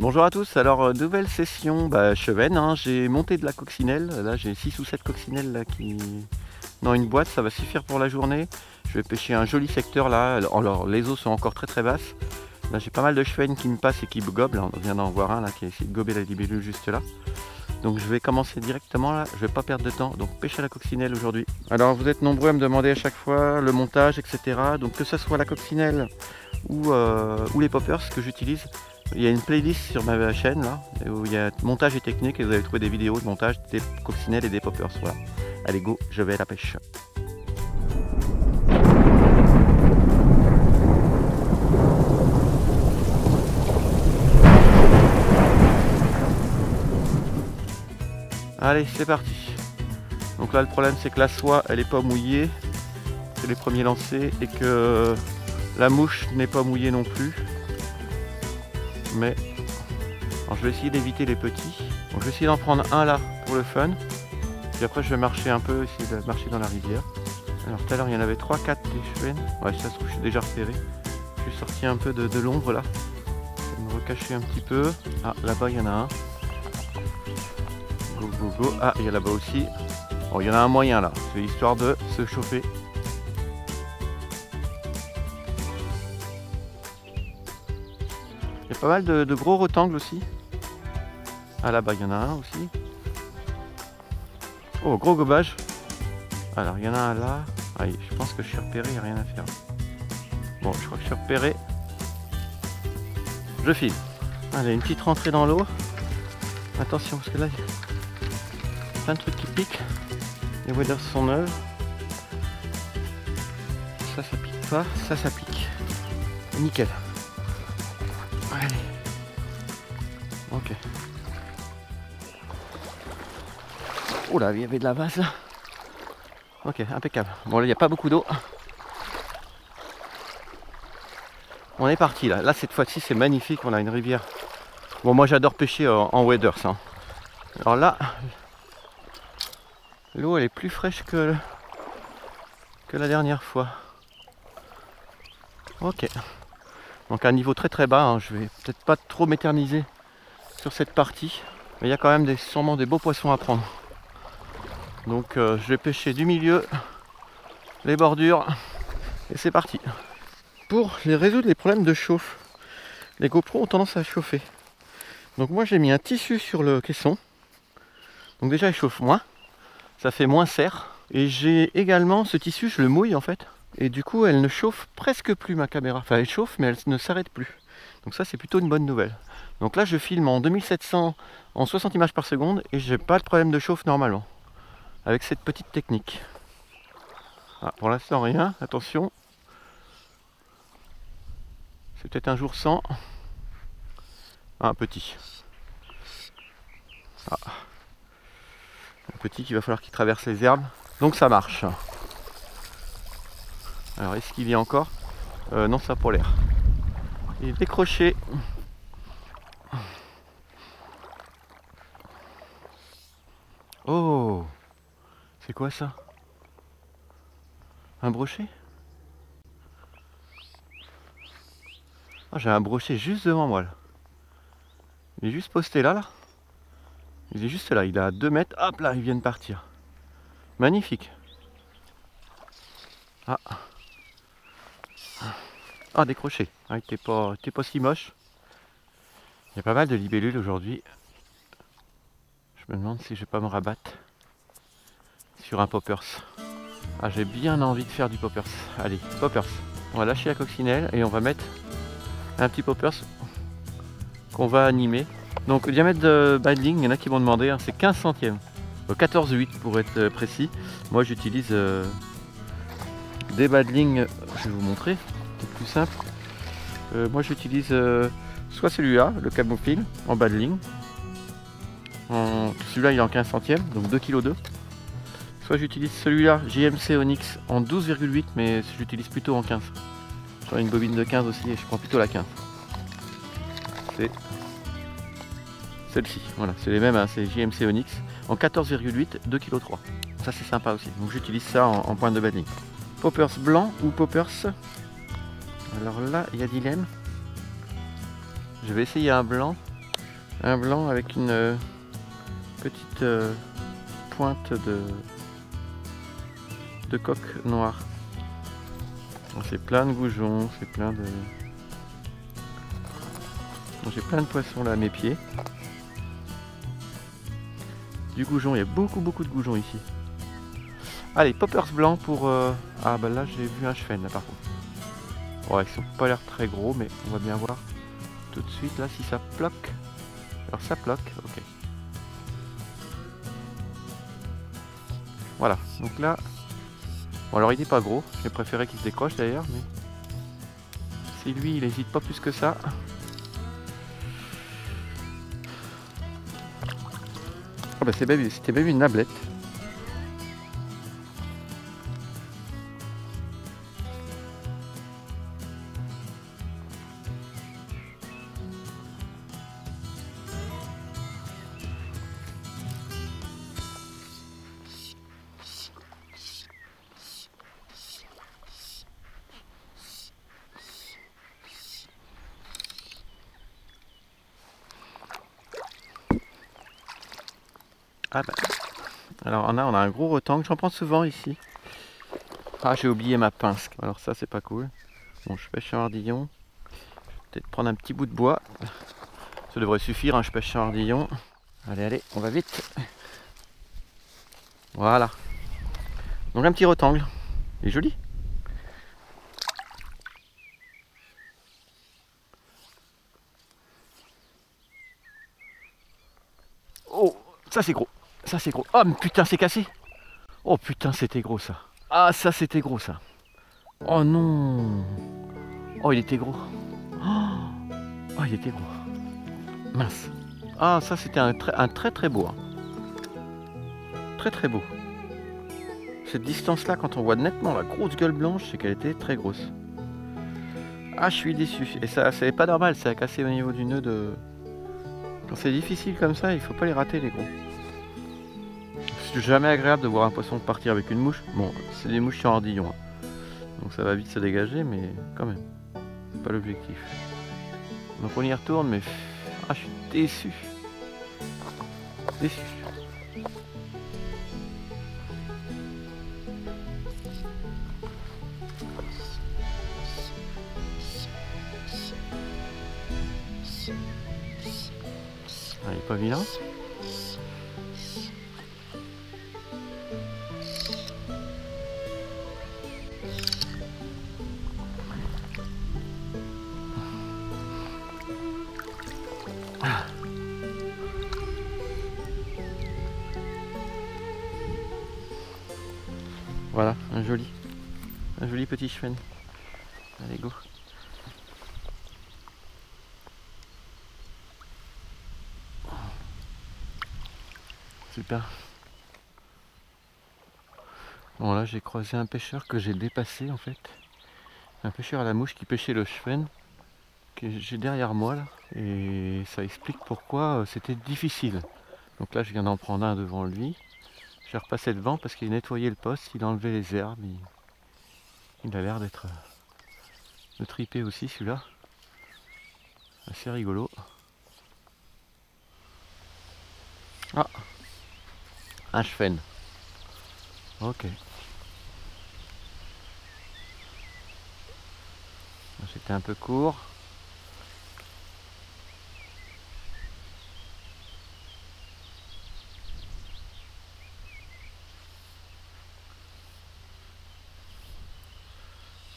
Bonjour à tous, alors nouvelle session chevenne, hein. J'ai monté de la coccinelle, là j'ai 6 ou 7 coccinelles là, qui dans une boîte, ça va suffire pour la journée. Je vais pêcher un joli secteur là, alors les eaux sont encore très basses. Là j'ai pas mal de chevennes qui me passent et qui me gobent, là. On vient d'en voir un là qui a essayé de gober la libellule juste là. Donc je vais commencer directement là, je vais pas perdre de temps, donc pêcher à la coccinelle aujourd'hui. Alors vous êtes nombreux à me demander à chaque fois le montage, etc. Donc que ce soit la coccinelle ou les poppers que j'utilise, il y a une playlist sur ma chaîne là, où il y a montage et technique et vous allez trouver des vidéos de montage des coccinelles et des poppers. Voilà. Allez go, je vais à la pêche. Allez, c'est parti. Donc là le problème c'est que la soie elle est pas mouillée, c'est les premiers lancers, et que la mouche n'est pas mouillée non plus. Mais alors, je vais essayer d'éviter les petits. Donc, je vais essayer d'en prendre un là pour le fun. Puis après je vais marcher un peu, essayer de marcher dans la rivière. Alors tout à l'heure il y en avait 3-4 des chevennes. Ouais, ça se trouve je suis déjà repéré. Je suis sorti un peu de l'ombre là. Je vais me recacher un petit peu. Ah, là-bas il y en a un. Go go go. Ah, il y a là-bas aussi. Bon, il y en a un moyen là. C'est histoire de se chauffer. Il y a pas mal de gros rectangles aussi. Ah, là-bas il y en a un aussi. Oh, gros gobage. Alors il y en a un là. Ah, je pense que je suis repéré, il n'y a rien à faire. Bon, je crois que je suis repéré. Je file. Allez, une petite rentrée dans l'eau. Attention parce que là il y a plein de trucs qui piquent. Les waders sont neuves. Ça pique pas, ça pique. Nickel. Allez. Ok. Oh là, il y avait de la vase là. Ok, impeccable. Bon là il n'y a pas beaucoup d'eau. On est parti là. Là cette fois-ci c'est magnifique, on a une rivière. Bon moi j'adore pêcher en waders. Hein. Alors là, l'eau elle est plus fraîche que la dernière fois. Ok. Donc à un niveau très bas, hein. Je vais peut-être pas trop m'éterniser sur cette partie. Mais il y a quand même sûrement des beaux poissons à prendre. Donc je vais pêcher du milieu, les bordures, et c'est parti. Pour résoudre les problèmes de chauffe, les GoPro ont tendance à chauffer. Donc moi j'ai mis un tissu sur le caisson. Donc déjà il chauffe moins, ça fait moins serre. Et j'ai également ce tissu, je le mouille en fait. Et du coup elle ne chauffe presque plus ma caméra. Enfin elle chauffe mais elle ne s'arrête plus. Donc ça c'est plutôt une bonne nouvelle. Donc là je filme en 2700 en 60 images par seconde et j'ai pas de problème de chauffe normalement. Avec cette petite technique. Ah, pour l'instant rien, attention. C'est peut-être un jour sans. Ah, un petit. Ah. Un petit qu'il va falloir qu'il traverse les herbes. Donc ça marche. Alors est-ce qu'il y a encore non, ça n'a pas l'air. Il est décroché. Oh, c'est quoi ça? Un brochet? Ah, j'ai un brochet juste devant moi là. Il est juste posté là. Il est juste là, il est à 2 mètres. Hop là, il vient de partir. Magnifique. Ah. Ah, décroché. Ah, t'es pas si moche. Il y a pas mal de libellules aujourd'hui. Je me demande si je vais pas me rabattre sur un poppers. Ah, j'ai bien envie de faire du poppers. Allez, poppers. On va lâcher la coccinelle et on va mettre un petit poppers qu'on va animer. Donc le diamètre de badling, il y en a qui m'ont demandé, hein, c'est 15 centièmes. 14,8 pour être précis. Moi j'utilise des badling, je vais vous montrer, c'est plus simple. Moi j'utilise soit celui-là, le camoufle en badling. Celui-là il est en 15 centièmes, donc 2,2 kg. Soit j'utilise celui-là, JMC Onyx en 12,8, mais j'utilise plutôt en 15. J'en ai une bobine de 15 aussi et je prends plutôt la 15. C'est celle-ci, voilà, c'est les mêmes, hein, c'est JMC Onyx en 14,8, 2,3 kg. Ça c'est sympa aussi, donc j'utilise ça en pointe de badling. Poppers blanc ou poppers. Alors là, il y a dilemme. Je vais essayer un blanc. Un blanc avec une petite pointe de coque noire. C'est plein de goujons, c'est plein de... J'ai plein de poissons là à mes pieds. Du goujon, il y a beaucoup de goujons ici. Allez, poppers blancs pour... Ah bah là j'ai vu un chefenne là par contre. Ouais, ils sont pas l'air très gros, mais on va bien voir tout de suite là si ça ploque. Alors ça ploque, ok. Voilà, donc là... Bon alors il n'est pas gros, j'ai préféré qu'il se décroche d'ailleurs, mais... Si lui il n'hésite pas plus que ça... Ah bah c'était même une nablette. Ah bah. Alors on a un gros retang, j'en prends souvent ici. Ah j'ai oublié ma pince, alors ça c'est pas cool. Bon je pêche un hardillon. Je vais peut-être prendre un petit bout de bois. Ça devrait suffire, hein, je pêche un hardillon. Allez, on va vite. Voilà. Donc un petit rectangle. Il est joli. Oh, ça c'est gros. Ça c'est gros. Oh mais putain c'est cassé. Oh putain c'était gros ça. Ah ça c'était gros ça. Oh non. Oh il était gros. Oh il était gros. Mince. Ah ça c'était un très beau. Hein. Très beau. Cette distance là quand on voit nettement la grosse gueule blanche c'est qu'elle était très grosse. Ah je suis déçu. Et ça c'est pas normal, ça a cassé au niveau du nœud de... Quand c'est difficile comme ça il faut pas les rater les gros. C'est jamais agréable de voir un poisson partir avec une mouche. Bon c'est des mouches sur ardillon. Hein. Donc ça va vite se dégager mais quand même. C'est pas l'objectif. Donc on y retourne mais... Ah je suis déçu. Déçu. Ah, il est pas vilain. Voilà, un joli petit chevenne. Allez, go. Super. Bon là j'ai croisé un pêcheur que j'ai dépassé en fait. Un pêcheur à la mouche qui pêchait le chevenne que j'ai derrière moi là. Et ça explique pourquoi c'était difficile. Donc là je viens d'en prendre un devant lui. J'ai repassé devant parce qu'il nettoyait le poste, il enlevait les herbes. Il a l'air d'être de triper aussi celui-là. Assez rigolo. Ah, un chevenne. Ok. C'était un peu court.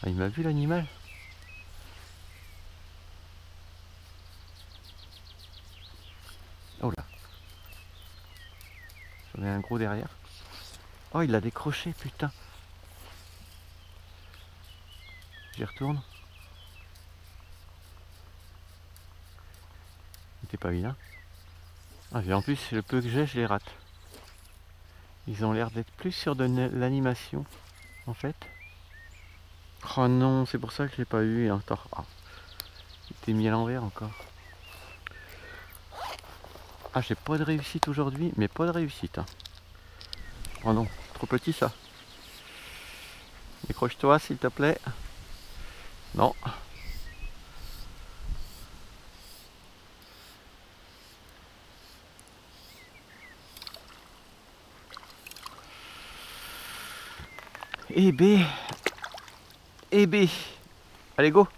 Ah, il m'a vu l'animal. Oh là. J'en ai un gros derrière. Oh il l'a décroché putain. J'y retourne. Il était pas vilain. Ah, et en plus le peu que j'ai je les rate. Ils ont l'air d'être plus sur de l'animation en fait. Oh non, c'est pour ça que je l'ai pas eu. Ah, il était mis à l'envers encore. Ah j'ai pas de réussite aujourd'hui, mais pas de réussite. Hein. Oh non, trop petit ça. Décroche-toi s'il te plaît. Non. Et B. Et B. Allez, go.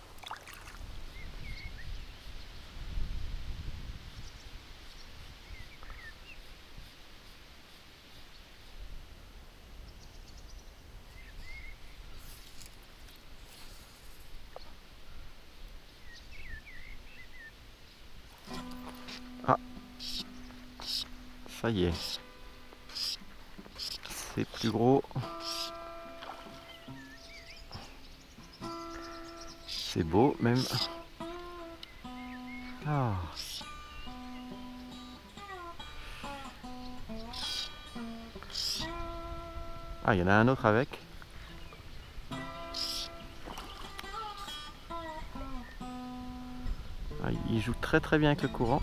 Ah. Ça y est. C'est plus gros. C'est beau même. Ah. Ah, il y en a un autre avec. Ah, il joue très très bien avec le courant.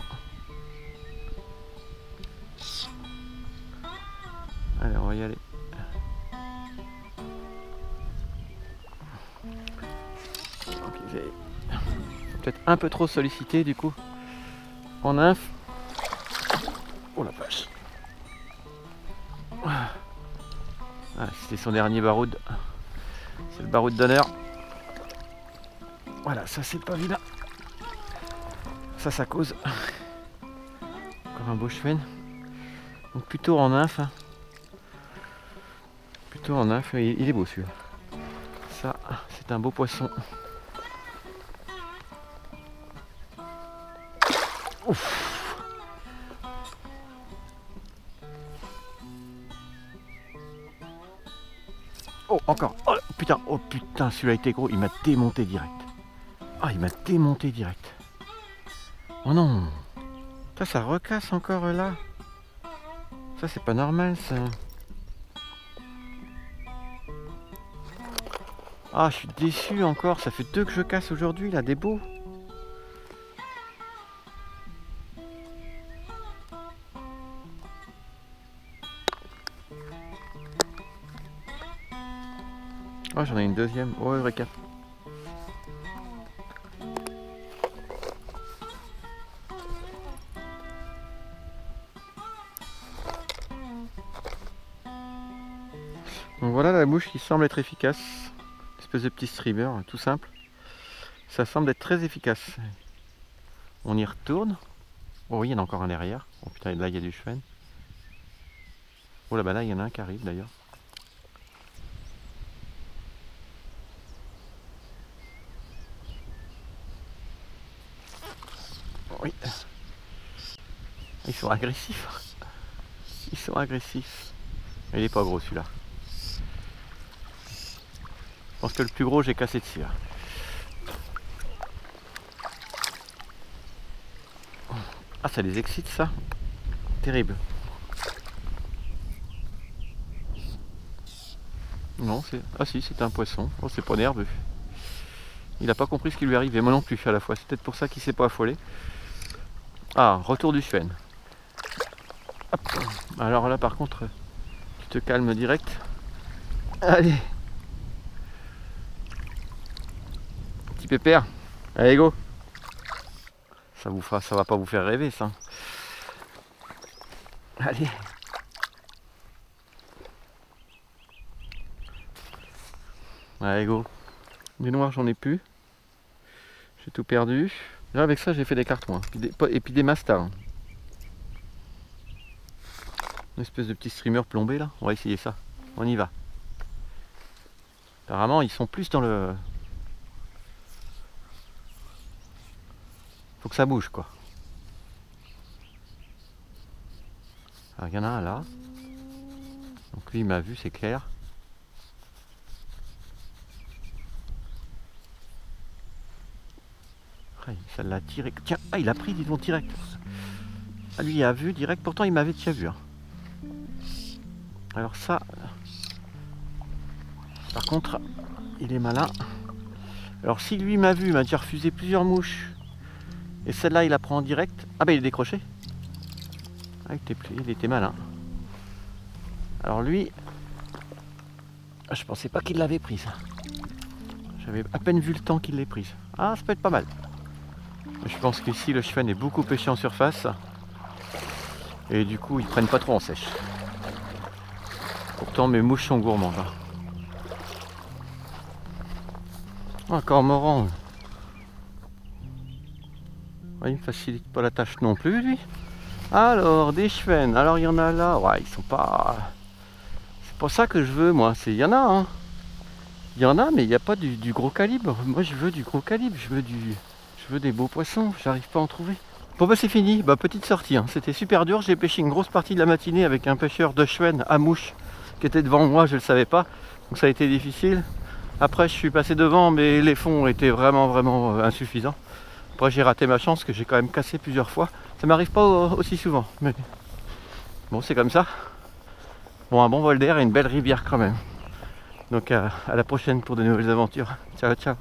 Allez, on va y aller. Okay, j'ai peut-être un peu trop sollicité du coup. En nymphe. Oh la vache. Ah, c'était son dernier baroud. C'est le baroud d'honneur. Voilà, ça c'est pas vilain. Ça cause. Encore un beau chevenne. Donc plutôt en nymphe. Hein. Plutôt en nymphe. Il est beau celui-là. Ça, c'est un beau poisson. Ouf. Oh, encore. Oh putain, celui-là était gros. Il m'a démonté direct. Ah, il m'a démonté direct. Oh non. Ça recasse encore là. Ça, c'est pas normal, ça. Ah, je suis déçu encore. Ça fait 2 que je casse aujourd'hui, là, des beaux. Oh, j'en ai une deuxième. Oh, Eureka. Donc voilà la mouche qui semble être efficace. Une espèce de petit streamer, tout simple. Ça semble être très efficace. On y retourne. Oh oui, il y en a encore un derrière. Oh putain, là il y a du chevenne. Oh là-bas, là il y en a un qui arrive d'ailleurs. Oui. Ils sont agressifs. Ils sont agressifs. Il est pas gros celui-là. Je pense que le plus gros j'ai cassé dessus. Là. Ah, ça les excite ça. Terrible. Non, c'est. Ah si, c'est un poisson. Oh, c'est pas nerveux. Il a pas compris ce qui lui arrivait, moi non plus à la fois. C'est peut-être pour ça qu'il s'est pas affolé. Ah, retour du chevenne. Hop. Alors là par contre, tu te calmes direct. Allez. Petit pépère. Allez go. Ça va pas vous faire rêver ça. Allez. Allez go. Des noirs j'en ai plus. J'ai tout perdu. Là avec ça j'ai fait des cartons. Hein. Et puis des mastas. Une espèce de petit streamer plombé là. On va essayer ça. On y va. Apparemment ils sont plus dans le... Faut que ça bouge quoi. Alors il y en a un là. Donc lui il m'a vu, c'est clair. Ça l'a tiré. Tiens, ah il a pris dis donc direct. Ah, lui il a vu direct, pourtant il m'avait déjà vu. Hein. Alors ça. Par contre, il est malin. Alors si lui m'a vu, il m'a déjà refusé plusieurs mouches. Et celle-là il la prend en direct. Ah bah il est décroché. Ah, il était malin. Alors lui, je pensais pas qu'il l'avait prise. J'avais à peine vu le temps qu'il l'ait prise. Ah, ça peut être pas mal. Je pense qu'ici le chevenne est beaucoup pêché en surface. Et du coup ils prennent pas trop en sèche. Pourtant mes mouches sont gourmandes. Hein. Un cormoran. Ouais, il me facilite pas la tâche non plus, lui. Alors, des chevens. Alors, il y en a là. Ouais, ils sont pas... C'est pas ça que je veux, moi. Il y en a, hein. Il y en a, mais il n'y a pas du gros calibre. Moi, je veux du gros calibre. Je veux des beaux poissons. J'arrive pas à en trouver. Bon, bah, c'est fini. Bah, petite sortie, hein. C'était super dur. J'ai pêché une grosse partie de la matinée avec un pêcheur de chevens à mouche qui était devant moi. Je le savais pas. Donc, ça a été difficile. Après, je suis passé devant, mais les fonds étaient vraiment insuffisants. Après, j'ai raté ma chance que j'ai quand même cassé plusieurs fois. Ça m'arrive pas aussi souvent, mais bon, c'est comme ça. Bon, un bon vol d'air et une belle rivière quand même. Donc à la prochaine pour de nouvelles aventures. Ciao, ciao.